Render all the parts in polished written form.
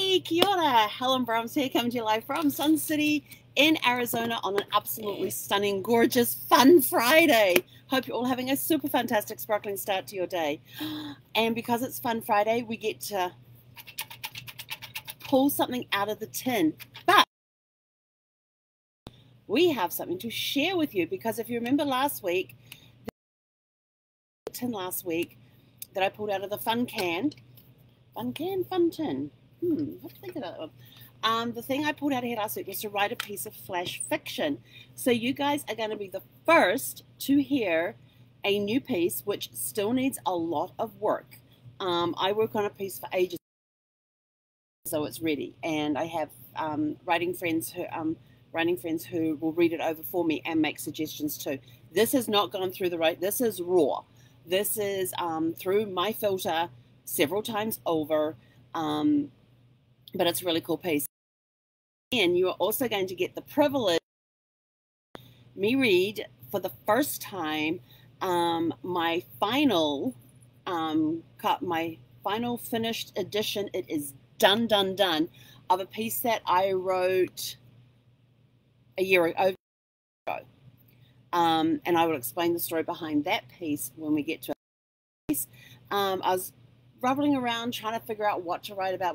Hey, kia ora. Helen Brahms here, coming to you live from Sun City in Arizona on an absolutely stunning, gorgeous, fun Friday. Hope you're all having a super fantastic, sparkling start to your day. And because it's Fun Friday, we get to pull something out of the tin. But we have something to share with you, because if you remember last week, the tin last week that I pulled out of the fun tin. What do you think of that one? The thing I pulled out here last week was to write a piece of flash fiction. So you guys are going to be the first to hear a new piece, which still needs a lot of work. I work on a piece for ages, so it's ready, and I have writing friends who will read it over for me and make suggestions too. This has not gone through this is raw. This is through my filter several times over. But it's a really cool piece. And you are also going to get the privilege of me read for the first time my final finished edition. It is done of a piece that I wrote a year ago. And I will explain the story behind that piece when we get to it. I was rubbling around trying to figure out what to write about.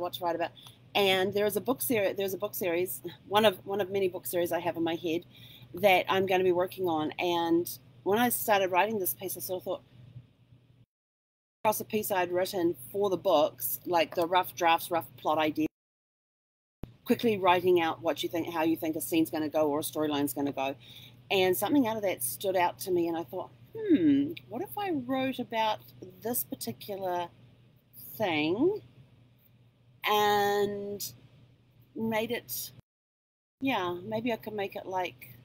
And there's a book series, one of many book series I have in my head that I'm going to be working on. And when I started writing this piece, I sort of thought across a piece I'd written for the books, like the rough drafts, rough plot idea, quickly writing out how you think a scene's going to go or a storyline's going to go. And something out of that stood out to me, and I thought, what if I wrote about this particular thing and made it, maybe I could make it like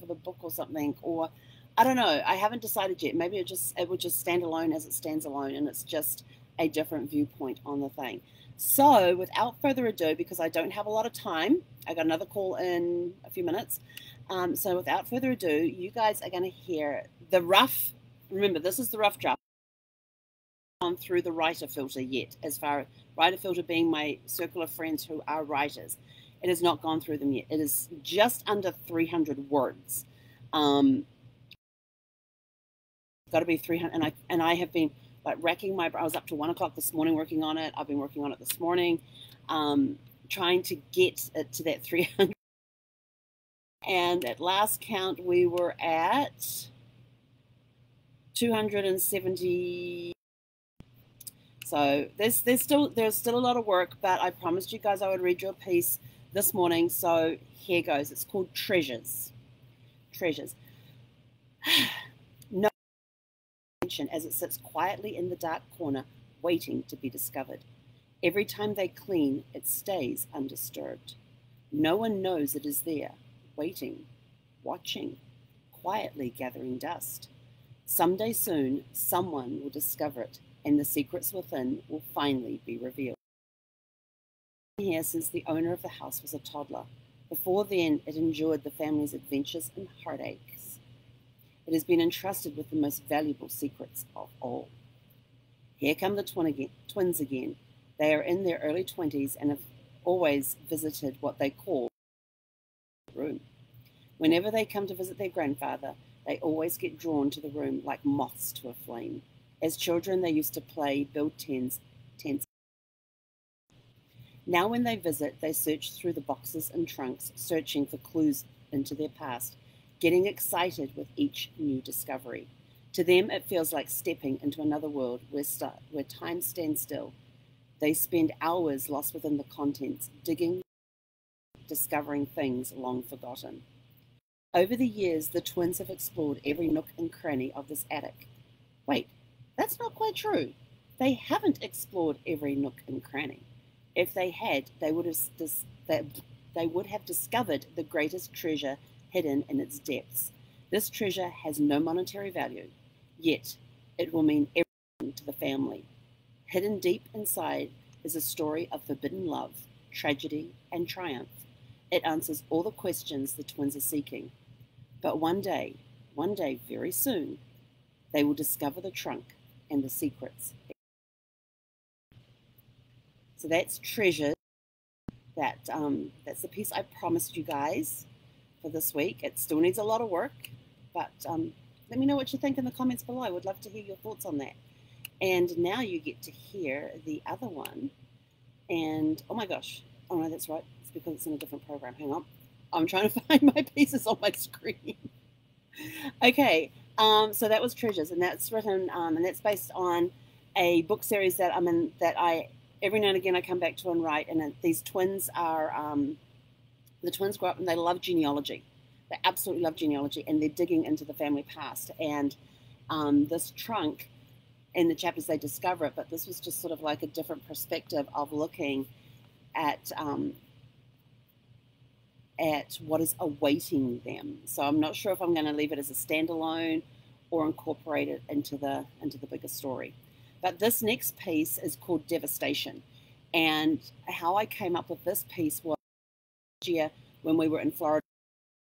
for the book or something, or I don't know. I haven't decided yet. Maybe it would just stand alone as it stands alone, and it's just a different viewpoint on the thing. So without further ado, because I don't have a lot of time, I got another call in a few minutes. So without further ado, you guys are going to hear the rough. Remember, this is the rough draft. On through the writer filter yet, as far as writer filter being my circle of friends who are writers. It has not gone through them yet. It is just under 300 words. Got to be 300, and I have been like racking my brain. I was up to 1 o'clock this morning working on it. I've been working on it this morning, trying to get it to that 300. And at last count, we were at 270. So there's still a lot of work, but I promised you guys I would read you a piece this morning. So here goes. It's called Treasures. Treasures. No attention as it sits quietly in the dark corner, waiting to be discovered. Every time they clean, it stays undisturbed. No one knows it is there, waiting, watching, quietly gathering dust. Someday soon, someone will discover it, and the secrets within will finally be revealed. I've been here since the owner of the house was a toddler. Before then, it endured the family's adventures and heartaches. It has been entrusted with the most valuable secrets of all. Here come the twins again. They are in their early 20s and have always visited what they call the room. Whenever they come to visit their grandfather, they always get drawn to the room like moths to a flame. As children, they used to play, build tents. Now when they visit, they search through the boxes and trunks, searching for clues into their past, getting excited with each new discovery. To them, it feels like stepping into another world where time stands still. They spend hours lost within the contents, digging, discovering things long forgotten. Over the years, the twins have explored every nook and cranny of this attic. Wait. That's not quite true. They haven't explored every nook and cranny. If they had, they would have discovered the greatest treasure hidden in its depths. This treasure has no monetary value, yet it will mean everything to the family. Hidden deep inside is a story of forbidden love, tragedy, and triumph. It answers all the questions the twins are seeking. But one day, very soon, they will discover the trunk and the secrets. So that's Treasures. That's the piece I promised you guys for this week. It still needs a lot of work, but let me know what you think in the comments below. I would love to hear your thoughts on that. And now you get to hear the other one. And oh my gosh, oh no, that's right. It's because it's in a different program. Hang on. I'm trying to find my pieces on my screen. Okay, so that was Treasures, and that's written, and that's based on a book series that I'm in, that I every now and again I come back to and write. And these twins are, the twins grow up and they love genealogy. They absolutely love genealogy, and they're digging into the family past. And this trunk, in the chapters they discover it, but this was just sort of like a different perspective of looking at what is awaiting them. So I'm not sure if I'm going to leave it as a standalone or incorporate it into the bigger story. But this next piece is called Devastation. And how I came up with this piece was last year when we were in Florida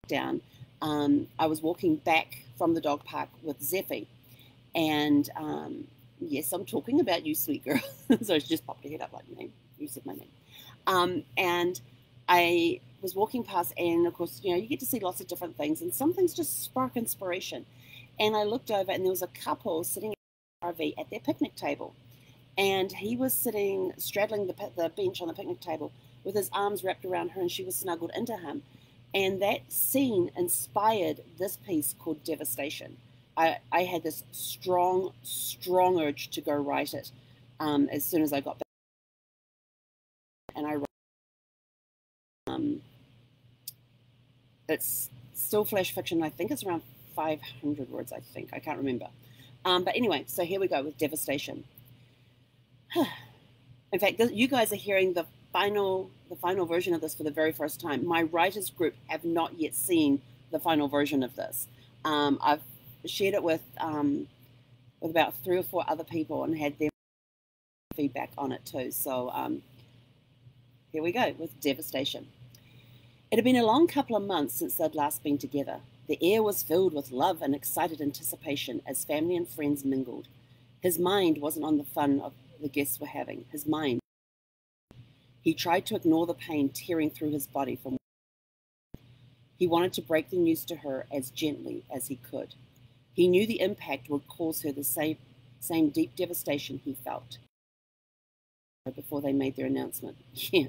down. I was walking back from the dog park with Zeffie. And yes, I'm talking about you, sweet girl. So she just popped her head up like, name. You said my name. And I was walking past, and of course, you know, you get to see lots of different things, and some things just spark inspiration. And I looked over, and there was a couple sitting in the RV at their picnic table, and he was sitting straddling the bench on the picnic table with his arms wrapped around her, and she was snuggled into him. And that scene inspired this piece called Devastation. I had this strong urge to go write it as soon as I got back, and I wrote. It's still flash fiction. I think it's around 500 words, I think. I can't remember. But anyway, so here we go with Devastation. In fact, you guys are hearing the final version of this for the very first time. My writers group have not yet seen the final version of this. I've shared it with about 3 or 4 other people and had their feedback on it too. So here we go with Devastation. It had been a long couple of months since they'd last been together. The air was filled with love and excited anticipation as family and friends mingled. His mind wasn't on the fun of the guests were having. His mind. He tried to ignore the pain tearing through his body from. He wanted to break the news to her as gently as he could. He knew the impact would cause her the same deep devastation he felt. Before they made their announcement. Yeah.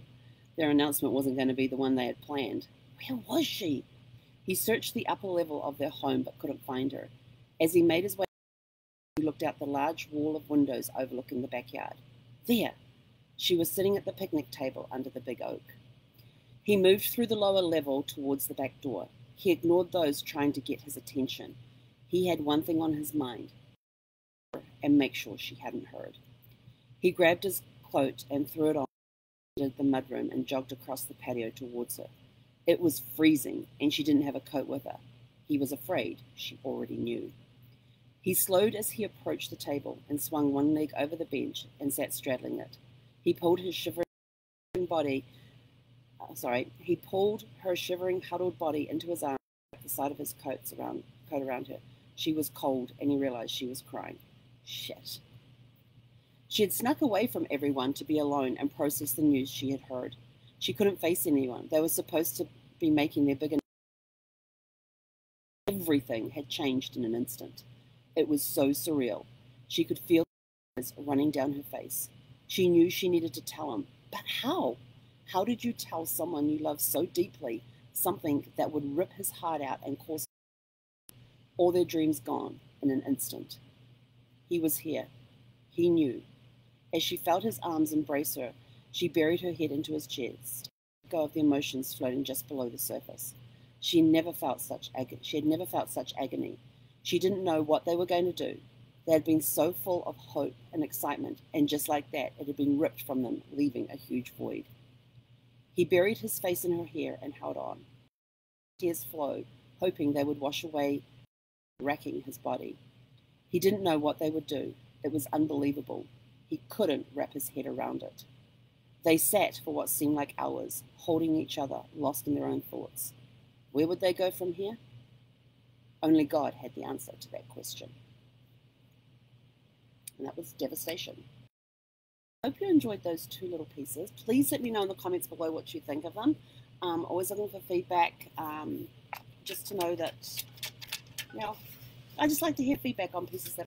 Their announcement wasn't going to be the one they had planned. Where was she? He searched the upper level of their home but couldn't find her. As he made his way, he looked out the large wall of windows overlooking the backyard. There! She was sitting at the picnic table under the big oak. He moved through the lower level towards the back door. He ignored those trying to get his attention. He had one thing on his mind, and make sure she hadn't heard. He grabbed his coat and threw it on the mudroom and jogged across the patio towards her. It was freezing, and she didn't have a coat with her. He was afraid she already knew. He slowed as he approached the table and swung one leg over the bench and sat straddling it. He pulled her shivering, huddled body into his arms at the side of his coat around her. She was cold, and he realized she was crying. Shit. She had snuck away from everyone to be alone and process the news she had heard. She couldn't face anyone. They were supposed to be making their big announcement. Everything had changed in an instant. It was so surreal. She could feel tears running down her face. She knew she needed to tell him. But how? How did you tell someone you love so deeply something that would rip his heart out and cause all their dreams gone in an instant? He was here. He knew. As she felt his arms embrace her, she buried her head into his chest, let go of the emotions floating just below the surface. She had never felt such agony. She didn't know what they were going to do. They had been so full of hope and excitement, and just like that, it had been ripped from them, leaving a huge void. He buried his face in her hair and held on. Tears flowed, hoping they would wash away, racking his body. He didn't know what they would do. It was unbelievable. He couldn't wrap his head around it. They sat for what seemed like hours, holding each other, lost in their own thoughts. Where would they go from here? Only God had the answer to that question. And that was Devastation. I hope you enjoyed those 2 little pieces. Please let me know in the comments below what you think of them. Always looking for feedback, just to know that, you know, I just like to hear feedback on pieces that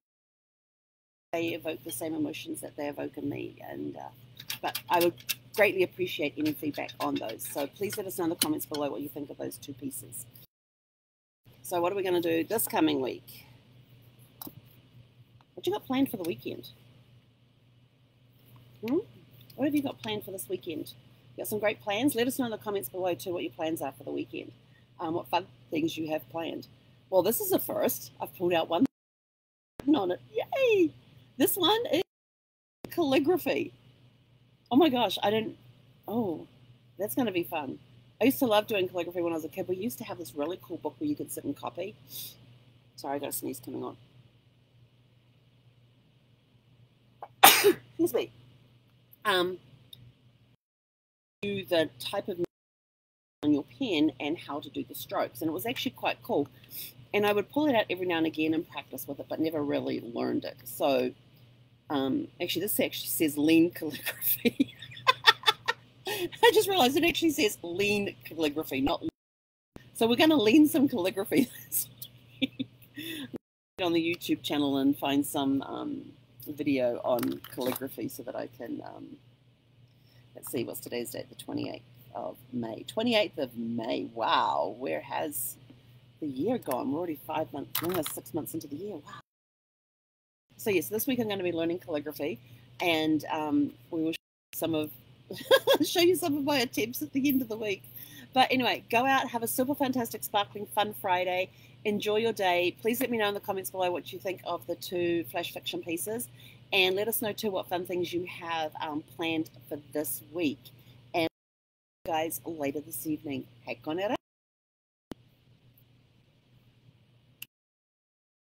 they evoke the same emotions that they evoke in me. But I would greatly appreciate any feedback on those. So please let us know in the comments below what you think of those 2 pieces. So what are we going to do this coming week? What you got planned for the weekend? What have you got planned for this weekend? You got some great plans? Let us know in the comments below too what your plans are for the weekend. What fun things you have planned. Well, this is a first. I've pulled out one on it. Yay! This one is calligraphy. Oh my gosh, oh, that's going to be fun. I used to love doing calligraphy when I was a kid. We used to have this really cool book where you could sit and copy. Sorry, I got a sneeze coming on. Excuse me. Do the type of on your pen and how to do the strokes, and it was actually quite cool. And I would pull it out every now and again and practice with it, but never really learned it. So, actually, this actually says lean calligraphy. I just realized it actually says lean calligraphy, not lean. So we're going to lean some calligraphy this week. On the YouTube channel and find some video on calligraphy so that I can, let's see, what's today's date? The 28th of May. 28th of May. Wow, where has the year gone? We're already 5 months, almost 6 months into the year. Wow. So yes, this week I'm going to be learning calligraphy, and we will show you some of my attempts at the end of the week. But anyway, go out, have a super fantastic, sparkling, fun Friday. Enjoy your day. Please let me know in the comments below what you think of the 2 flash fiction pieces, and let us know too what fun things you have planned for this week. And guys, later this evening, heck on it.